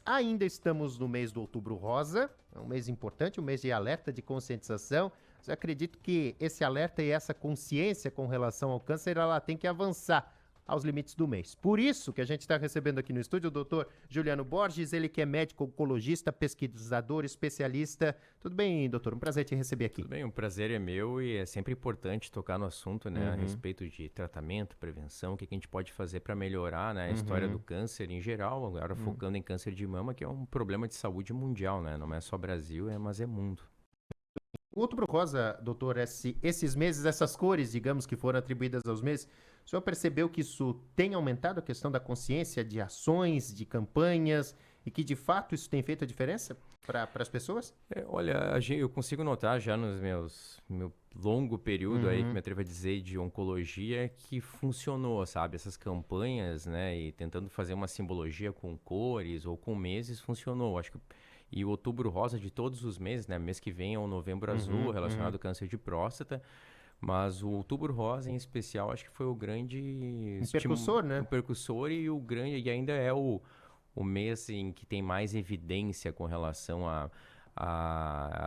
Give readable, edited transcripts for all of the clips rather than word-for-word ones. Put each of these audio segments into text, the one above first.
ainda estamos no mês do Outubro Rosa, é um mês importante, um mês de alerta, de conscientização. Mas eu acredito que esse alerta e essa consciência com relação ao câncer, ela tem que avançar aos limites do mês. Por isso que a gente está recebendo aqui no estúdio o doutor Juliano Borges, ele que é médico oncologista, pesquisador, especialista. Tudo bem, doutor? Um prazer te receber aqui. Tudo bem, o prazer é meu e é sempre importante tocar no assunto, né, a respeito de tratamento, prevenção, o que a gente pode fazer para melhorar, né, a história do câncer em geral, agora focando em câncer de mama, que é um problema de saúde mundial, né, não é só Brasil, mas é mundo. O Outubro Rosa, doutor, esses meses, essas cores, digamos, que foram atribuídas aos meses, o senhor percebeu que isso tem aumentado a questão da consciência, de ações, de campanhas, e que de fato isso tem feito a diferença para as pessoas? Olha, eu consigo notar já meu longo período aí, que me atrevo a dizer, de oncologia, que funcionou, sabe? Essas campanhas, né, e tentando fazer uma simbologia com cores ou com meses, funcionou. Acho que e o Outubro Rosa de todos os meses, né? Mês que vem é o Novembro Azul, relacionado ao câncer de próstata. Mas o Outubro Rosa, em especial, acho que foi o grande... Um percussor, né? O percussor e o grande... E ainda é o mês em que tem mais evidência com relação a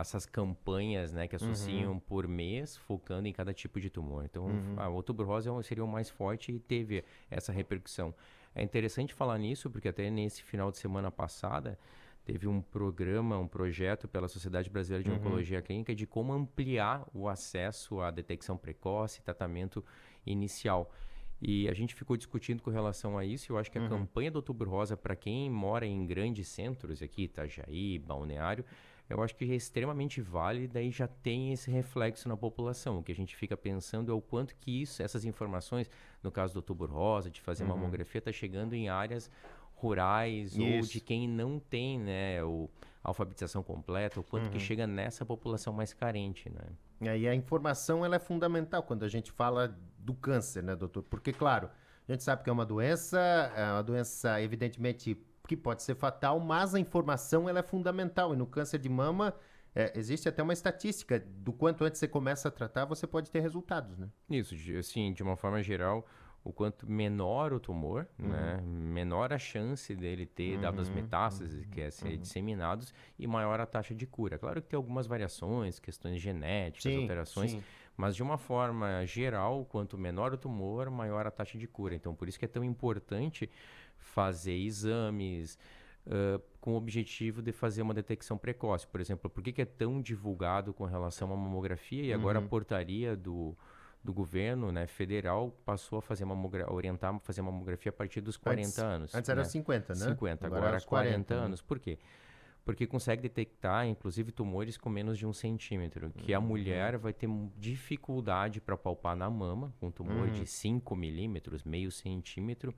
essas campanhas, né? Que associam por mês, focando em cada tipo de tumor. Então, o Outubro Rosa seria o mais forte e teve essa repercussão. É interessante falar nisso, porque até nesse final de semana passada... Teve um programa, um projeto pela Sociedade Brasileira de Oncologia Clínica de como ampliar o acesso à detecção precoce e tratamento inicial. E a gente ficou discutindo com relação a isso. Eu acho que a campanha do Outubro Rosa, para quem mora em grandes centros, aqui Itajaí, Balneário, eu acho que é extremamente válida e já tem esse reflexo na população. O que a gente fica pensando é o quanto que essas informações, no caso do Outubro Rosa, de fazer mamografia, está chegando em áreas rurais ou de quem não tem, né, a alfabetização completa, o quanto que chega nessa população mais carente, né? E a informação ela é fundamental quando a gente fala do câncer, né, doutor? Porque, claro, a gente sabe que é uma doença evidentemente que pode ser fatal, mas a informação ela é fundamental. E no câncer de mama existe até uma estatística do quanto antes você começa a tratar, você pode ter resultados, né? Isso, assim, de uma forma geral, o quanto menor o tumor, né, menor a chance dele ter dado as metástases, que é ser disseminados, e maior a taxa de cura. Claro que tem algumas variações, questões genéticas, alterações, mas de uma forma geral, quanto menor o tumor, maior a taxa de cura. Então, por isso que é tão importante fazer exames com o objetivo de fazer uma detecção precoce. Por exemplo, por que é tão divulgado com relação à mamografia e agora a portaria do governo, né, federal passou a fazer orientar a fazer mamografia a partir dos 40 anos. Antes era 50, né? 50, agora 40 anos. Por quê? Porque consegue detectar, inclusive, tumores com menos de 1 centímetro, que a mulher vai ter dificuldade para palpar na mama, com tumor de 5 milímetros, meio centímetro,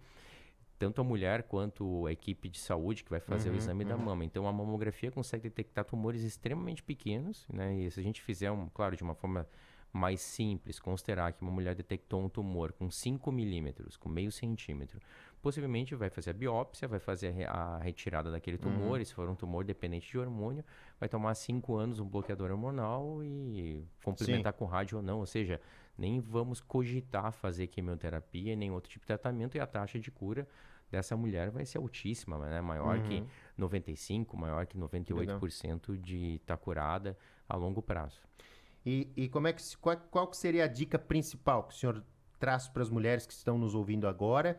tanto a mulher quanto a equipe de saúde que vai fazer o exame da mama. Então, a mamografia consegue detectar tumores extremamente pequenos, né? E se a gente fizer, claro, de uma forma mais simples, considerar que uma mulher detectou um tumor com 5 milímetros, com meio centímetro, possivelmente vai fazer a biópsia, vai fazer a retirada daquele tumor, e se for um tumor dependente de hormônio, vai tomar 5 anos um bloqueador hormonal e complementar com rádio ou não, ou seja, nem vamos cogitar fazer quimioterapia, nem outro tipo de tratamento, e a taxa de cura dessa mulher vai ser altíssima, né? Maior que 95%, maior que 98% de estar curada a longo prazo. E qual que seria a dica principal que o senhor traz para as mulheres que estão nos ouvindo agora?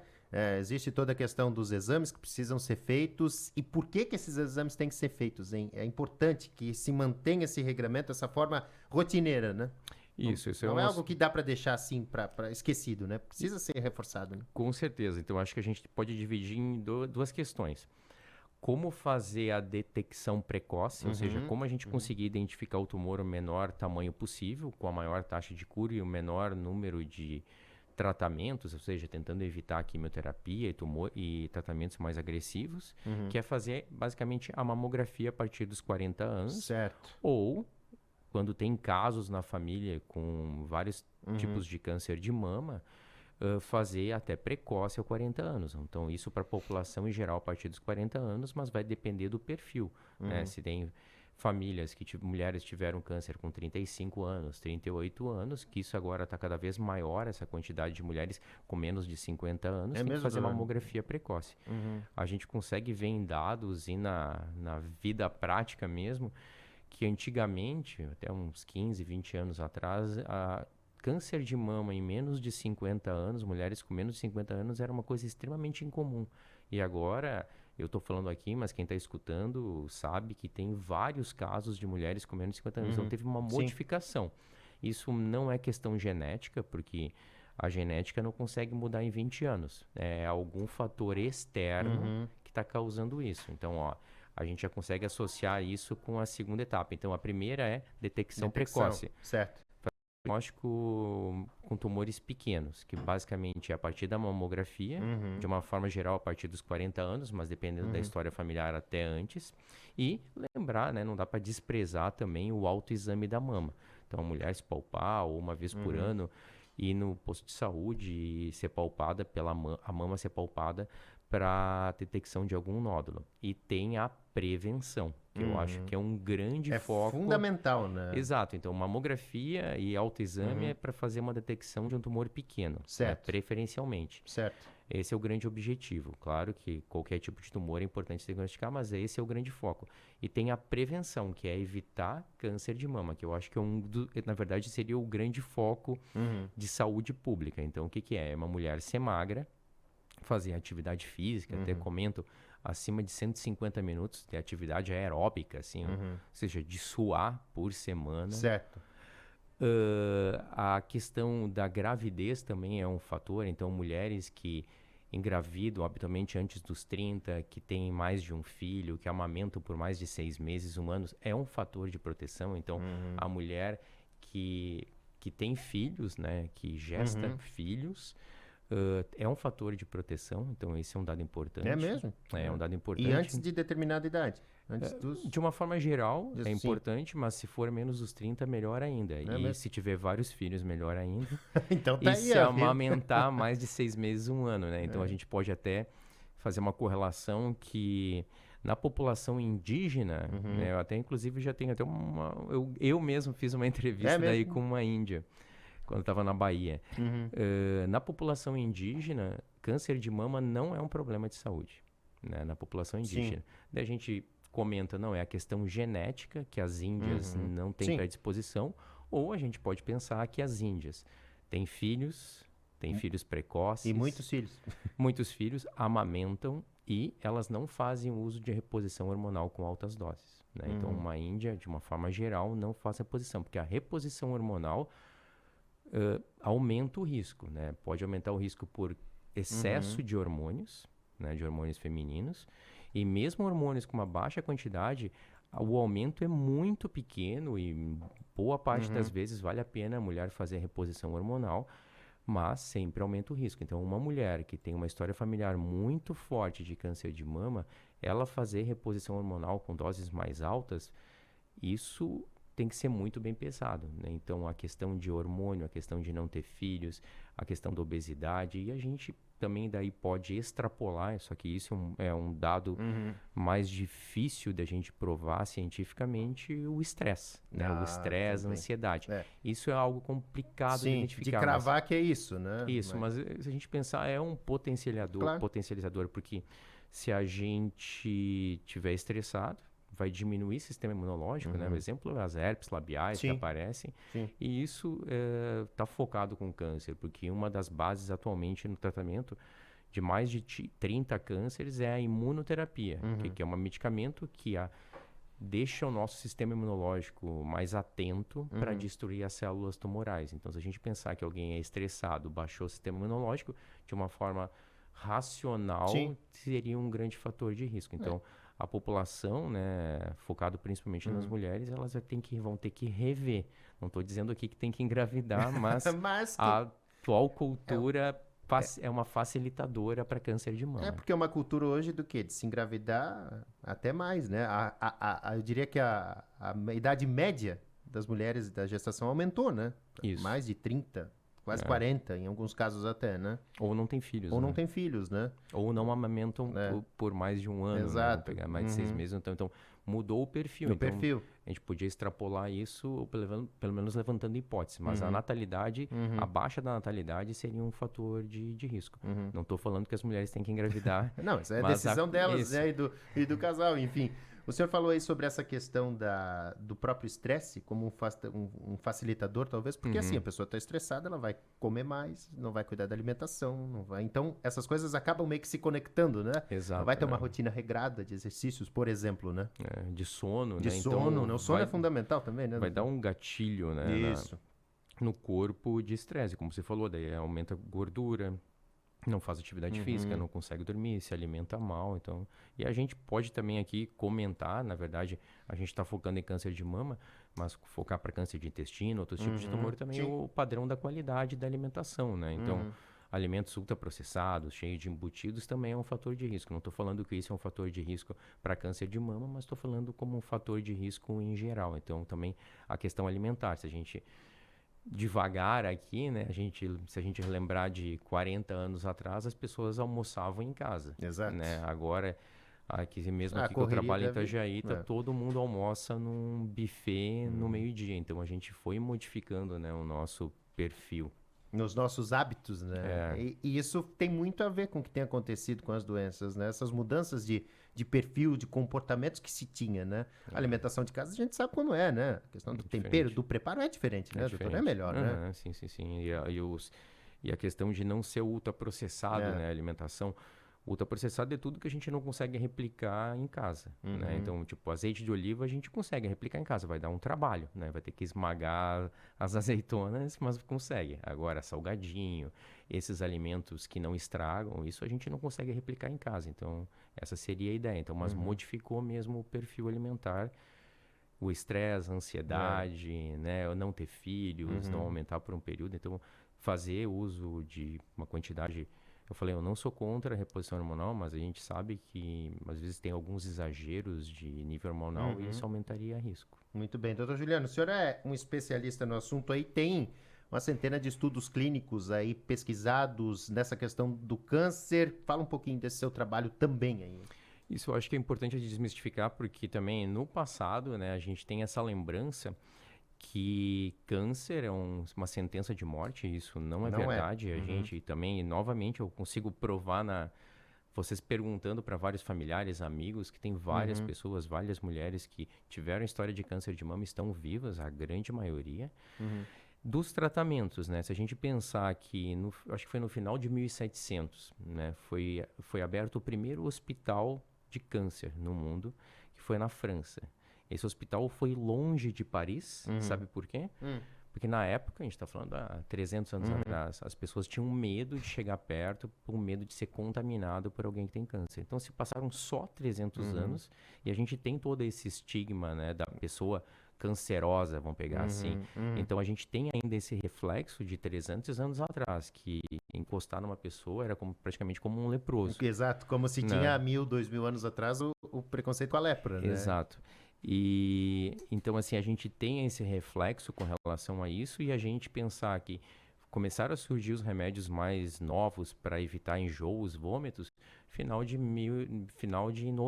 Existe toda a questão dos exames que precisam ser feitos. E por que esses exames têm que ser feitos, hein? É importante que se mantenha esse regramento, essa forma rotineira, né? Isso não é algo que dá para deixar assim, para esquecido, né? Precisa ser reforçado, né? Com certeza. Então, acho que a gente pode dividir em duas questões. Como fazer a detecção precoce, ou seja, como a gente conseguir identificar o tumor o menor tamanho possível, com a maior taxa de cura e o menor número de tratamentos, ou seja, tentando evitar a quimioterapia e tratamentos mais agressivos, que é fazer basicamente a mamografia a partir dos 40 anos. Certo. Ou, quando tem casos na família com vários tipos de câncer de mama, fazer até precoce aos 40 anos. Então, isso para a população em geral a partir dos 40 anos, mas vai depender do perfil, né? Se tem famílias que mulheres tiveram câncer com 35 anos, 38 anos, que isso agora está cada vez maior, essa quantidade de mulheres com menos de 50 anos, tem que fazer mamografia precoce. A gente consegue ver em dados e na vida prática mesmo, que antigamente, até uns 15, 20 anos atrás, câncer de mama em menos de 50 anos, mulheres com menos de 50 anos, era uma coisa extremamente incomum. E agora, eu estou falando aqui, mas quem está escutando sabe que tem vários casos de mulheres com menos de 50 anos. Então, teve uma modificação. Isso não é questão genética, porque a genética não consegue mudar em 20 anos. É algum fator externo que está causando isso. Então, ó, a gente já consegue associar isso com a segunda etapa. Então, a primeira é detecção precoce. Certo. Diagnóstico com tumores pequenos, que basicamente é a partir da mamografia, de uma forma geral a partir dos 40 anos, mas dependendo da história familiar até antes. E lembrar, né, não dá para desprezar também o autoexame da mama. Então, a mulher se palpar ou uma vez por ano, ir no posto de saúde e ser palpada a mama ser palpada para detecção de algum nódulo. E tem a prevenção, que eu acho que é um grande foco. É fundamental, né? Exato. Então, mamografia e autoexame é para fazer uma detecção de um tumor pequeno, certo, né, preferencialmente. Certo. Esse é o grande objetivo. Claro que qualquer tipo de tumor é importante diagnosticar, mas esse é o grande foco. E tem a prevenção, que é evitar câncer de mama, que eu acho que na verdade seria o grande foco de saúde pública. Então, o que que é? É uma mulher ser magra, fazer atividade física, até comento, acima de 150 minutos de atividade aeróbica, assim, ou seja, de suar por semana. Certo. A questão da gravidez também é um fator. Então, mulheres que engravidam habitualmente antes dos 30, que têm mais de um filho, que amamentam por mais de 6 meses, 1 ano, é um fator de proteção. Então, a mulher que tem filhos, né, que gesta filhos, é um fator de proteção. Então, esse é um dado importante. É mesmo? É um dado importante. E antes de determinada idade? De uma forma geral, é importante, mas se for menos dos 30, melhor ainda. Se tiver vários filhos, melhor ainda. Então tá e aí, se amamentar mais de 6 meses, 1 ano, né? Então a gente pode até fazer uma correlação que na população indígena, né, eu até inclusive já tenho até eu mesmo fiz uma entrevista daí com uma índia, quando estava na Bahia. Na população indígena, câncer de mama não é um problema de saúde, né? Na população indígena. Daí a gente comenta, não, é a questão genética, que as índias não têm predisposição, ou a gente pode pensar que as índias têm filhos precoces. E muitos filhos. Muitos filhos, amamentam e elas não fazem uso de reposição hormonal com altas doses, né? Então, uma índia, de uma forma geral, não faz reposição, porque a reposição hormonal aumenta o risco, né? Pode aumentar o risco por excesso de hormônios, né, de hormônios femininos, e mesmo hormônios com uma baixa quantidade, o aumento é muito pequeno e boa parte das vezes vale a pena a mulher fazer a reposição hormonal, mas sempre aumenta o risco. Então, uma mulher que tem uma história familiar muito forte de câncer de mama, ela fazer reposição hormonal com doses mais altas, isso tem que ser muito bem pesado, né? Então, a questão de hormônio, a questão de não ter filhos, a questão da obesidade, e a gente também daí pode extrapolar, só que isso é um dado mais difícil da gente provar cientificamente, o estresse, né? O estresse, a ansiedade. Isso é algo complicado de identificar. De cravar que é isso, né? Isso, mas se a gente pensar, é um potencializador, porque se a gente tiver estressado, vai diminuir o sistema imunológico, né? O exemplo é as herpes labiais que aparecem. E isso está focado com câncer, porque uma das bases atualmente no tratamento de mais de 30 cânceres é a imunoterapia, que é um medicamento que deixa o nosso sistema imunológico mais atento para destruir as células tumorais. Então, se a gente pensar que alguém é estressado, baixou o sistema imunológico, de uma forma racional, seria um grande fator de risco. Então, a população, né, focado principalmente nas mulheres, elas vão ter que rever. Não estou dizendo aqui que tem que engravidar, mas, a atual cultura é uma facilitadora para câncer de mama. Porque é uma cultura hoje do quê? De se engravidar até mais, né? Eu diria que a idade média das mulheres da gestação aumentou, né? Isso. Mais de 30, quase 40, em alguns casos até, né? Ou não tem filhos, Ou né? não tem filhos, né? Ou não amamentam por mais de um ano, né? Vamos Exato. pegar mais de 6 meses. Então, mudou o perfil. No Então, perfil. a gente podia extrapolar isso, pelo menos levantando hipótese. Mas a natalidade, a baixa da natalidade seria um fator de risco. Não estou falando que as mulheres têm que engravidar. Não, isso é a mas decisão delas, isso. né? E do casal, enfim. O senhor falou aí sobre essa questão do próprio estresse como um facilitador, talvez, porque assim, a pessoa está estressada, ela vai comer mais, não vai cuidar da alimentação, não vai... Então, essas coisas acabam meio que se conectando, né? Exato. Não vai ter uma rotina regrada de exercícios, por exemplo, né? De sono, De né? sono, Então, né? O sono é fundamental também, né? Vai dar um gatilho, né? Isso. No corpo de estresse, como você falou, daí aumenta a gordura, não faz atividade física, não consegue dormir, se alimenta mal, então... E a gente pode também aqui comentar, na verdade, a gente está focando em câncer de mama, mas focar para câncer de intestino, outros tipos de tumor também, o padrão da qualidade da alimentação, né? Então, alimentos ultraprocessados, cheios de embutidos, também é um fator de risco. Não estou falando que isso é um fator de risco para câncer de mama, mas estou falando como um fator de risco em geral. Então, também a questão alimentar, se a gente... devagar aqui, né? Se a gente lembrar de 40 anos atrás, as pessoas almoçavam em casa. Exato. Né? Agora, aqui mesmo A aqui que eu correria trabalho em deve- Itajaí, é. todo mundo almoça num buffet no meio-dia. Então, a gente foi modificando, né, o nosso perfil. Nos nossos hábitos, né? E isso tem muito a ver com o que tem acontecido com as doenças, né? Essas mudanças de perfil, de comportamentos que se tinha, né? A alimentação de casa a gente sabe como é, né? A questão do tempero, do preparo é diferente, né, doutor? É melhor, né? Sim, sim, sim. E a questão de não ser ultraprocessado, né? A alimentação. Ultraprocessado é tudo que a gente não consegue replicar em casa, né? Então, tipo, azeite de oliva a gente consegue replicar em casa, vai dar um trabalho, né? Vai ter que esmagar as azeitonas, mas consegue. Agora, salgadinho, esses alimentos que não estragam, isso a gente não consegue replicar em casa. Então, essa seria a ideia. Então, mas modificou mesmo o perfil alimentar, o estresse, a ansiedade, né? Não ter filhos, não aumentar por um período. Então, fazer uso de uma quantidade... Eu falei, eu não sou contra a reposição hormonal, mas a gente sabe que às vezes tem alguns exageros de nível hormonal e isso aumentaria risco. Muito bem. Doutor Juliano, o senhor é um especialista no assunto aí, tem uma centena de estudos clínicos aí pesquisados nessa questão do câncer. Fala um pouquinho desse seu trabalho também aí. Isso eu acho que é importante desmistificar, porque também no passado, né, a gente tem essa lembrança que câncer é uma sentença de morte, isso não é verdade. A gente também, novamente, eu consigo provar vocês perguntando para vários familiares, amigos, que tem várias pessoas, várias mulheres que tiveram história de câncer de mama, estão vivas, a grande maioria. Dos tratamentos, né? Se a gente pensar que, acho que foi no final de 1700, né? Foi aberto o primeiro hospital de câncer no mundo, que foi na França. Esse hospital foi longe de Paris, sabe por quê? Porque na época, a gente está falando há 300 anos atrás, as pessoas tinham medo de chegar perto, por medo de ser contaminado por alguém que tem câncer. Então, se passaram só 300 anos e a gente tem todo esse estigma, né, da pessoa cancerosa, vamos pegar assim. Então, a gente tem ainda esse reflexo de 300 anos atrás, que encostar numa pessoa era praticamente como um leproso. Exato, como se tinha 1000, 2000 anos atrás o preconceito com a lepra, né? Exato. E então, assim, a gente tem esse reflexo com relação a isso e a gente pensar que começaram a surgir os remédios mais novos para evitar enjoos, vômitos,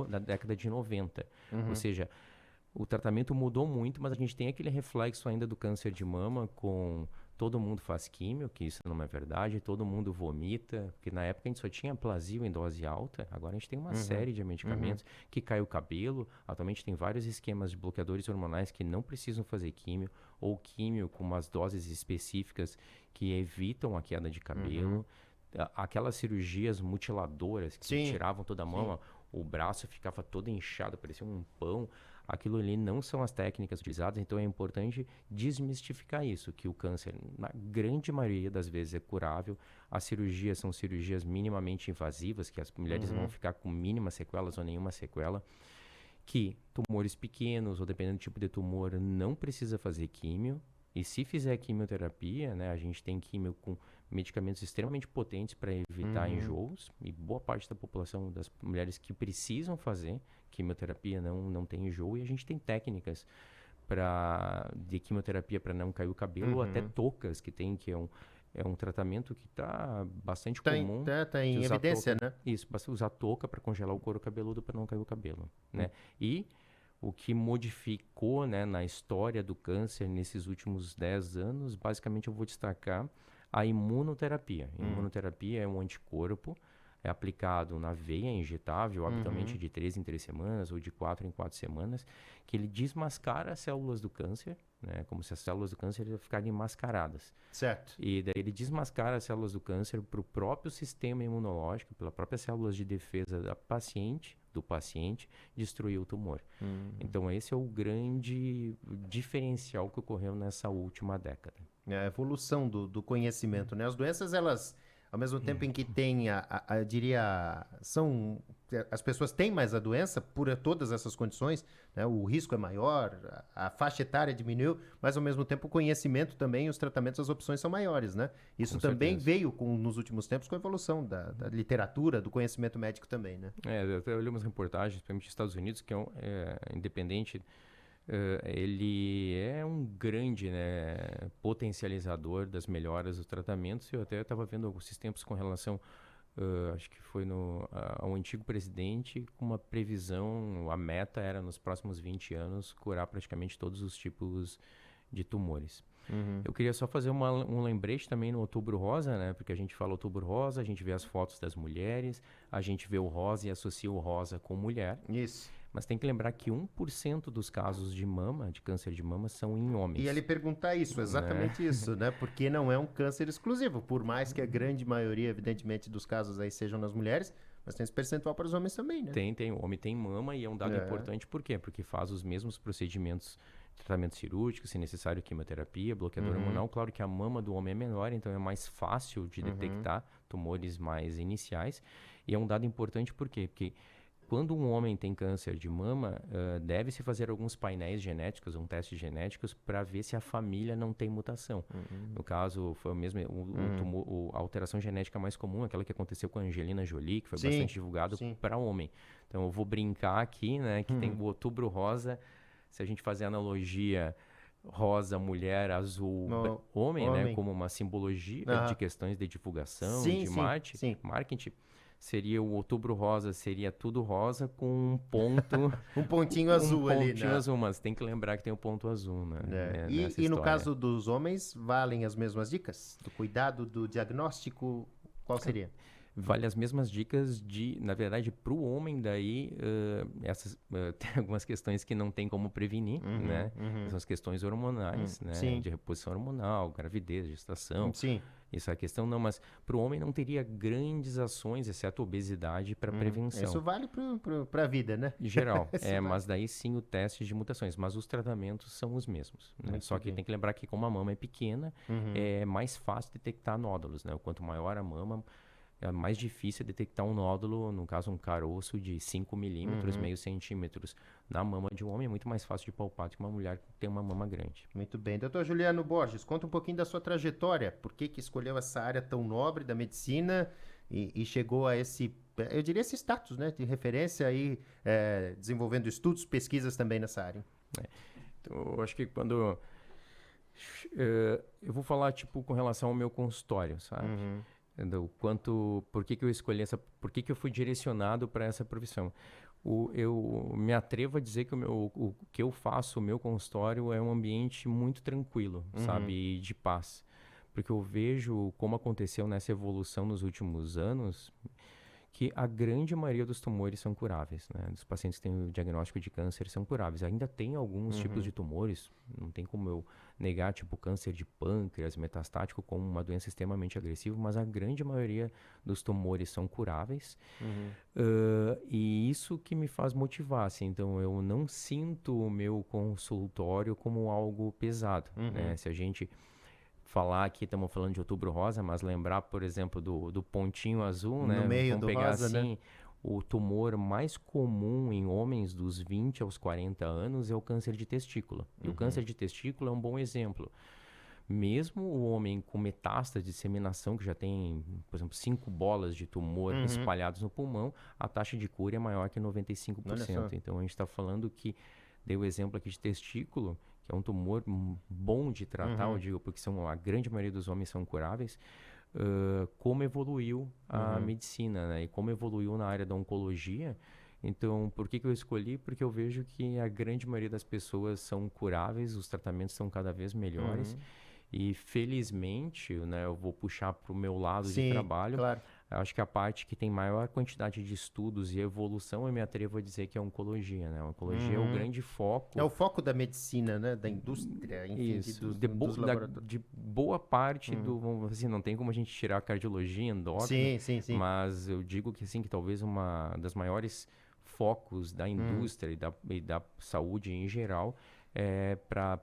da década de 90. Ou seja, o tratamento mudou muito, mas a gente tem aquele reflexo ainda do câncer de mama com todo mundo faz químio, que isso não é verdade, todo mundo vomita, porque na época a gente só tinha Plasil em dose alta, agora a gente tem uma série de medicamentos que cai o cabelo, atualmente tem vários esquemas de bloqueadores hormonais que não precisam fazer químio, ou químio com umas doses específicas que evitam a queda de cabelo, aquelas cirurgias mutiladoras que tiravam toda a mama, o braço ficava todo inchado, parecia um pão. Aquilo ali não são as técnicas utilizadas, então é importante desmistificar isso, que o câncer, na grande maioria das vezes, é curável. As cirurgias são cirurgias minimamente invasivas, que as mulheres vão ficar com mínimas sequelas ou nenhuma sequela, que tumores pequenos, ou dependendo do tipo de tumor, não precisa fazer químio. E se fizer quimioterapia, né, a gente tem químio com medicamentos extremamente potentes para evitar enjoos, e boa parte da população das mulheres que precisam fazer quimioterapia não tem enjoo, e a gente tem técnicas de quimioterapia para não cair o cabelo, ou até toucas, que é é um tratamento que está bastante comum. Tá em de usar evidência, touca. né? Isso, basta usar touca para congelar o couro cabeludo para não cair o cabelo, né? E o que modificou, né, na história do câncer nesses últimos 10 anos, basicamente eu vou destacar a imunoterapia. Imunoterapia é um anticorpo, é aplicado na veia, injetável, habitualmente de 3 em 3 semanas ou de 4 em 4 semanas, que ele desmascara as células do câncer, né, como se as células do câncer ficarem mascaradas. Certo. E daí ele desmascara as células do câncer para o próprio sistema imunológico, pelas próprias células de defesa do paciente, destruir o tumor. Então esse é o grande diferencial que ocorreu nessa última década. É a evolução do conhecimento, né? As doenças, elas, ao mesmo tempo em que tem, eu diria, as pessoas têm mais a doença por todas essas condições, né? O risco é maior, a faixa etária diminuiu, mas ao mesmo tempo o conhecimento também, os tratamentos, as opções são maiores, né? Isso Com também certeza. veio nos últimos tempos com a evolução da literatura, do conhecimento médico também, né? Eu até olhei umas reportagens, principalmente dos Estados Unidos, que independente, ele é um grande, né, potencializador das melhoras dos tratamentos. Eu até estava vendo alguns tempos com relação, acho que foi ao antigo presidente, com uma previsão, a meta era nos próximos 20 anos curar praticamente todos os tipos de tumores. Eu queria só fazer um lembrete também no Outubro Rosa, né? Porque a gente fala Outubro Rosa, a gente vê as fotos das mulheres, a gente vê o rosa e associa o rosa com mulher. Isso. Mas tem que lembrar que 1% dos casos de mama, de câncer de mama, são em homens. E ele perguntar isso, exatamente isso, né? Porque não é um câncer exclusivo, por mais que a grande maioria, evidentemente, dos casos aí sejam nas mulheres, mas tem esse percentual para os homens também, né? Tem. O homem tem mama e é um dado importante. Por quê? Porque faz os mesmos procedimentos, tratamento cirúrgico, se necessário quimioterapia, bloqueador hormonal. Claro que a mama do homem é menor, então é mais fácil de detectar tumores mais iniciais. E é um dado importante por quê? Porque quando um homem tem câncer de mama, deve-se fazer alguns painéis genéticos, testes genéticos, para ver se a família não tem mutação. No caso, foi o mesmo, a alteração genética mais comum, aquela que aconteceu com a Angelina Jolie, que foi bastante divulgado para homem. Então, eu vou brincar aqui, né, que tem o Outubro Rosa, se a gente fazer analogia rosa, mulher, azul, homem, né, como uma simbologia de questões de divulgação, de marketing. Seria o Outubro Rosa, seria tudo rosa com um ponto... um pontinho azul ali, né? Um pontinho azul, mas tem que lembrar que tem um ponto azul, né? E no caso dos homens, valem as mesmas dicas? Do cuidado, do diagnóstico, qual seria? Vale as mesmas dicas na verdade, para o homem daí, tem algumas questões que não tem como prevenir, né? São as questões hormonais, né? De reposição hormonal, gravidez, gestação. Essa questão não, mas para o homem não teria grandes ações, exceto obesidade, para prevenção. Isso vale para a vida, né? Em geral, mas daí sim o teste de mutações, mas os tratamentos são os mesmos. Né? Só que tem que lembrar que como a mama é pequena, é mais fácil detectar nódulos, né? O quanto maior a mama, é mais difícil detectar um nódulo, no caso um caroço de 5 milímetros, meio centímetros. Na mama de um homem é muito mais fácil de palpar do que uma mulher que tem uma mama grande. Muito bem. Doutor Juliano Borges, conta um pouquinho da sua trajetória. Por que escolheu essa área tão nobre da medicina e chegou a esse, eu diria, esse status, né, de referência aí, desenvolvendo estudos, pesquisas também nessa área? Então, eu acho que quando... eu vou falar, com relação ao meu consultório, sabe? Por que eu escolhi por que eu fui direcionado para essa profissão? Eu me atrevo a dizer que o que eu faço, o meu consultório, é um ambiente muito tranquilo, sabe? E de paz. Porque eu vejo como aconteceu nessa evolução nos últimos anos, que a grande maioria dos tumores são curáveis, né? Dos pacientes que têm o diagnóstico de câncer são curáveis. Ainda tem alguns tipos de tumores, não tem como eu negar, tipo câncer de pâncreas, metastático, como uma doença extremamente agressiva, mas a grande maioria dos tumores são curáveis. E isso que me faz motivar, assim. Então, eu não sinto o meu consultório como algo pesado, né? Se a gente... falar aqui, estamos falando de Outubro Rosa, mas lembrar, por exemplo, do pontinho azul, né? No meio Vamos do pegar rosa, assim, né? o tumor mais comum em homens dos 20 aos 40 anos é o câncer de testículo. E o câncer de testículo é um bom exemplo. Mesmo o homem com metástase de disseminação, que já tem, por exemplo, 5 bolas de tumor espalhadas no pulmão, a taxa de cura é maior que 95%. Então, a gente está falando que, dei o exemplo aqui de testículo, que que é um tumor bom de tratar, eu digo, porque a grande maioria dos homens são curáveis, como evoluiu a medicina, né? E como evoluiu na área da oncologia. Então, por que eu escolhi? Porque eu vejo que a grande maioria das pessoas são curáveis, os tratamentos são cada vez melhores. E, felizmente, né, eu vou puxar para o meu lado de trabalho. Claro. Eu acho que a parte que tem maior quantidade de estudos e evolução, eu me atrevo a dizer que é a oncologia, né? A oncologia é o grande foco. É o foco da medicina, né? Da indústria, enfim, Isso, dos laboratórios. de boa parte vamos dizer assim, não tem como a gente tirar a cardiologia, endócrina, Sim. mas eu digo que, assim, que talvez uma das maiores focos da indústria e da saúde em geral é para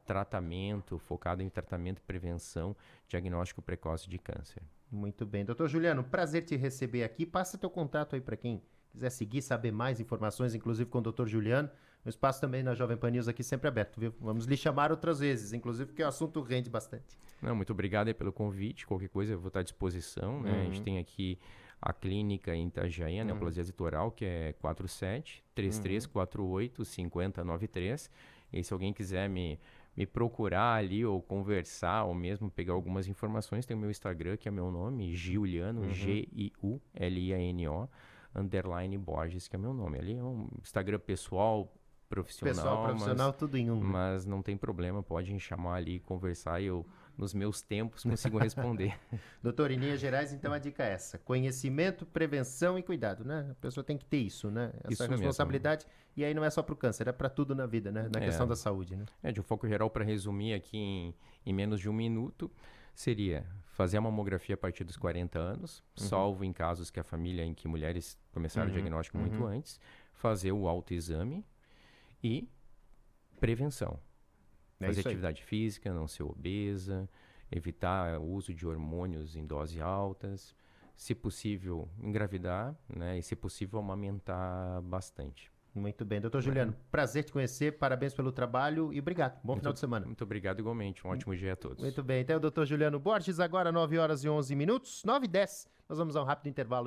tratamento, focado em tratamento, prevenção, diagnóstico precoce de câncer. Muito bem. Doutor Juliano, prazer te receber aqui. Passa teu contato aí para quem quiser seguir, saber mais informações, inclusive com o doutor Juliano. O espaço também na Jovem Pan News aqui sempre aberto, viu? Vamos lhe chamar outras vezes, inclusive porque o assunto rende bastante. Não, muito obrigado aí pelo convite. Qualquer coisa eu vou estar à disposição, né? A gente tem aqui a clínica em Itajaí, a neoplasia litoral, que é 47-3348-5093. E se alguém quiser me procurar ali ou conversar ou mesmo pegar algumas informações, tem o meu Instagram, que é meu nome, Giuliano, Giuliano, _ Borges, que é meu nome. Ali é um Instagram pessoal, profissional, tudo em um. Mas não tem problema, pode me chamar ali, conversar e eu, nos meus tempos, consigo responder. Doutor, em linhas gerais, então a dica é essa: conhecimento, prevenção e cuidado, né? A pessoa tem que ter isso, né? Essa Isso responsabilidade. E aí não é só para o câncer, é para tudo na vida, né? Na questão da saúde, né? De um foco geral, para resumir aqui em menos de um minuto, seria fazer a mamografia a partir dos 40 anos, salvo em casos que a família, em que mulheres começaram o diagnóstico muito antes, fazer o autoexame e prevenção. Fazer atividade física, não ser obesa, evitar o uso de hormônios em doses altas, se possível engravidar, né? E se possível amamentar bastante. Muito bem. Doutor Juliano, prazer te conhecer, parabéns pelo trabalho e obrigado. Bom final de semana. Muito obrigado igualmente, um ótimo dia a todos. Muito bem, então o doutor Juliano Borges, agora 9h11 9h10, nós vamos a um rápido intervalo.